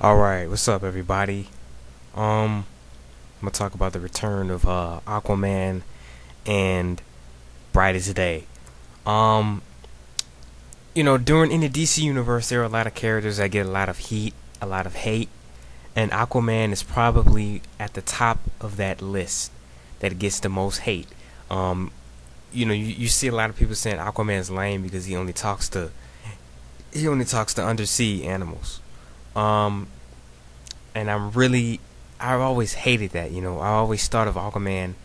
Alright, what's up everybody? I'm gonna talk about the return of Aquaman and Brightest Day. Um, during in the DC universe there are a lot of characters that get a lot of heat, a lot of hate, and Aquaman is probably at the top of that list that gets the most hate. Um, you see a lot of people saying Aquaman's lame because he only talks to undersea animals. Um, and I've always hated that. I always thought of Aquaman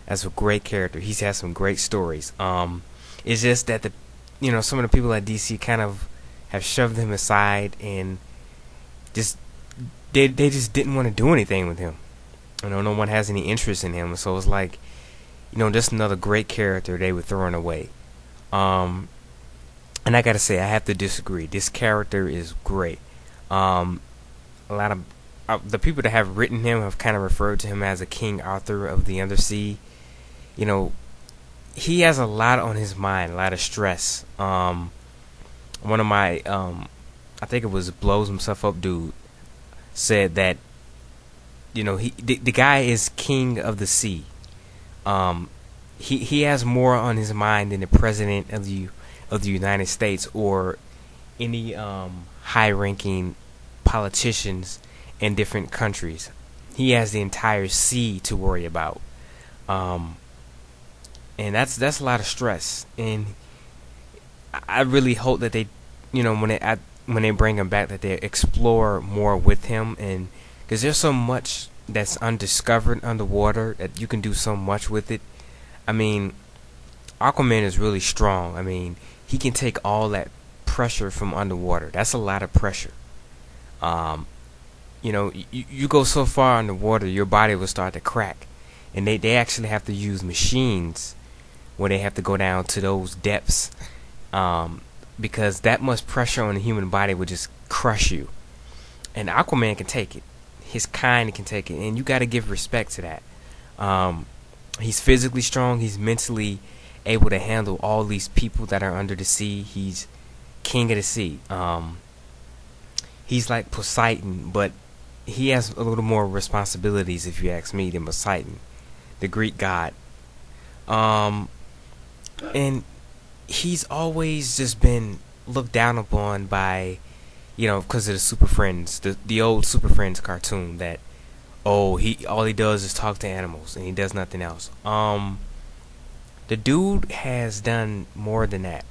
as a great character. He's had some great stories. It's just that some of the people at DC kind of have shoved him aside and just they just didn't want to do anything with him. No one has any interest in him, so it's like just another great character they were throwing away. Um, and I gotta say, I have to disagree. This character is great. Um, a lot of the people that have written him have kind of referred to him as a King Arthur of the undersea. You know, he has a lot on his mind, a lot of stress. One of my, I think it was blows himself up dude said that the guy is king of the sea. Um, he has more on his mind than the president of the United States or any high-ranking politicians in different countries. He has the entire sea to worry about, um, and that's a lot of stress. And I really hope that they, when they bring him back, that they explore more with him, and because there's so much that's undiscovered underwater that you can do so much with it. I mean, Aquaman is really strong. I mean, he can take all that pressure from underwater. That's a lot of pressure. Um, you go so far underwater, your body will start to crack, and they actually have to use machines where they have to go down to those depths, um, because that much pressure on the human body would just crush you. And Aquaman can take it. His kind can take it, and you got to give respect to that. Um, he's physically strong. He's mentally able to handle all these people that are under the sea. He's king of the sea. He's like Poseidon, but he has a little more responsibilities, if you ask me, than Poseidon, the Greek god. Um, and he's always just been looked down upon by, because of the Super Friends, the old Super Friends cartoon. That he all he does is talk to animals and he does nothing else. The dude has done more than that.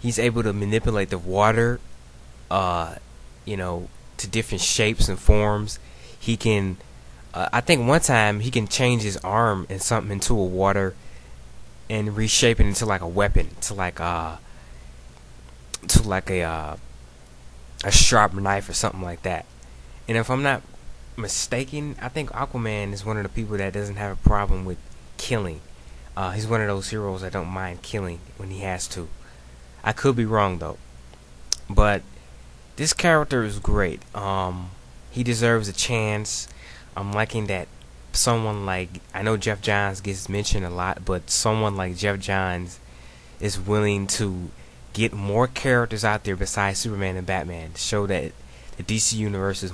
He's able to manipulate the water, uh, to different shapes and forms. He can, I think one time he can change his arm and something into a water and reshape it into like a weapon, to like a sharp knife or something like that. And if I'm not mistaken, I think Aquaman is one of the people that doesn't have a problem with killing. He's one of those heroes that don't mind killing when he has to. I could be wrong though, but this character is great. He deserves a chance. I'm liking that someone like, I know Jeff Johns gets mentioned a lot, but someone like Jeff Johns is willing to get more characters out there besides Superman and Batman to show that the DC universe is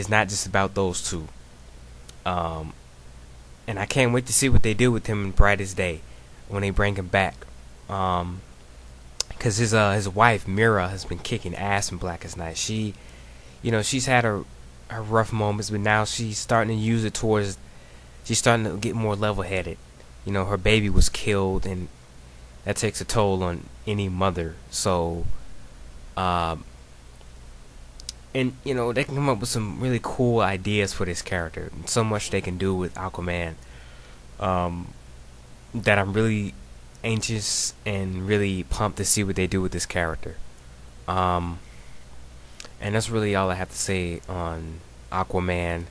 not just about those two. Um, and I can't wait to see what they do with him in Brightest Day when they bring him back. Because his wife Mira has been kicking ass in Blackest Night. She's had her rough moments, but now she's starting to use it towards. She's starting to get more level-headed. Her baby was killed, and that takes a toll on any mother. So, and they can come up with some really cool ideas for this character. And so much they can do with Aquaman. That I'm really anxious and really pumped to see what they do with this character. Um, and that's really all I have to say on Aquaman,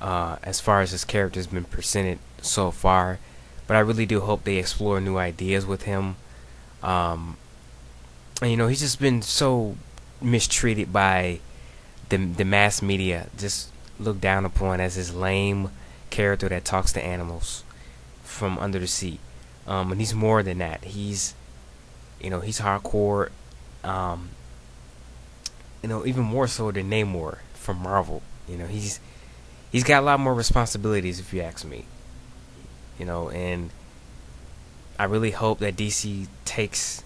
as far as his character has been presented so far. But I really do hope they explore new ideas with him. Um, and he's just been so mistreated by the mass media, just looked down upon as this lame character that talks to animals from under the sea. And he's more than that. He's hardcore. Um, even more so than Namor from Marvel. He's got a lot more responsibilities, if you ask me. And I really hope that DC takes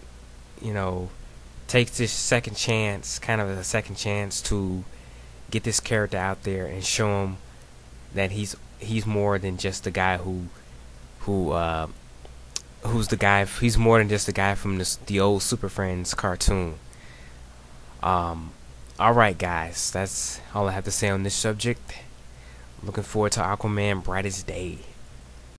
this second chance, kind of a second chance, to get this character out there and show him that he's more than just the guy who's the guy. He's more than just the guy from the old Super Friends cartoon. Alright, guys, that's all I have to say on this subject. Looking forward to Aquaman Brightest Day.